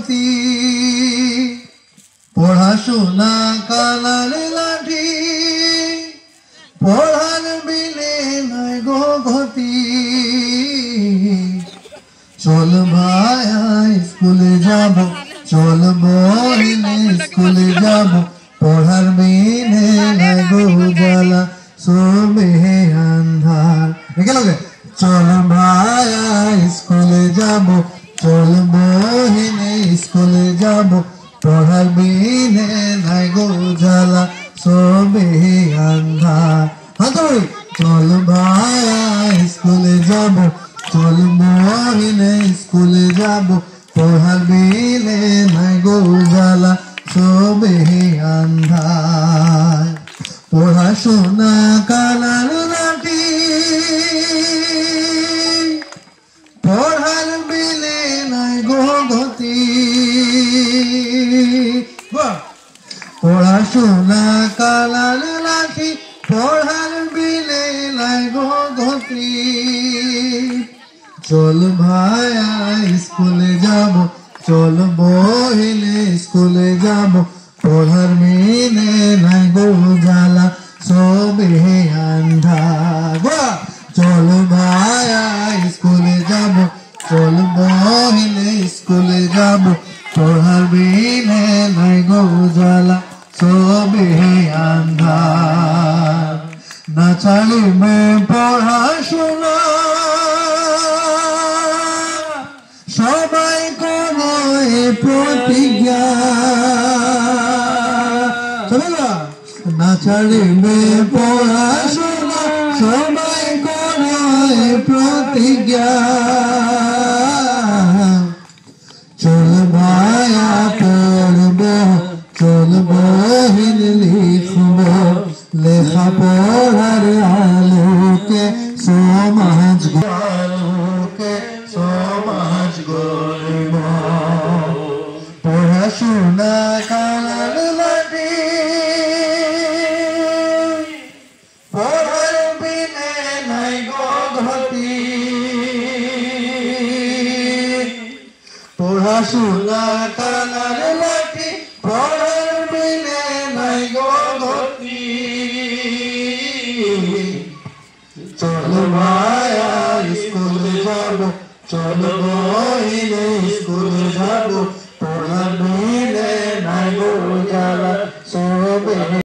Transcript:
গতি পড়াশোনা কালার লাঠি পড়ার বিলে নাই গো গতি চল ভাই স্কুলে যাব চল বহিনে স্কুলে যাব পড়ার বিলে নাই গো জ্বালা সোবে আন্ধার একেলগে চল ভাই স্কুলে যাব চল বহিনে স্কুলে যাব পড়ার বিলে নাই গো জ্বালা সোবে আন্ধার হাতড়ি চল ভাই স্কুলে যাব চল বহিনে স্কুলে যাব পড়ার বিলে নাই গো জ্বালা সোবে আন্ধার পড়াশোনা কালার লাঠি পড়ার বিলে নাই গো গতি পড়াশোনা কালার লাঠি পড়ার বিলে নাই গো গতি চল ভাই স্কুলে যাব চল বহিলে স্কুলে যাব পড়ার বিলে নাই গো জ্বালা সোবে আন্ধার চল ভাই স্কুলে যাব চল বহিলে স্কুলে যাব পড়ার বিলে নাই গো জ্বালা সোবে আন্ধার না চালিবে পড়াশোনা সবাই কোনো প্রতিজ্ঞা না চালিবে পড়াশোনা সবাই কোনো প্রতিজ্ঞা চল ভাইয়া পড়ব চল বহিন লিখব লেখা পড়ার আলোকে সমাজ গড়ব পড়াশোনা কালার লাঠি পড়ার বিলে নাই গো গতি পড়াশোনা কালার লাঠি পড়ার বিলে নাই গো গতি চল ভাইয়া স্কুলে যাব চল বহিনে স্কুলে যাব পড়ার বিলে নাই গো জ্বালা সোবে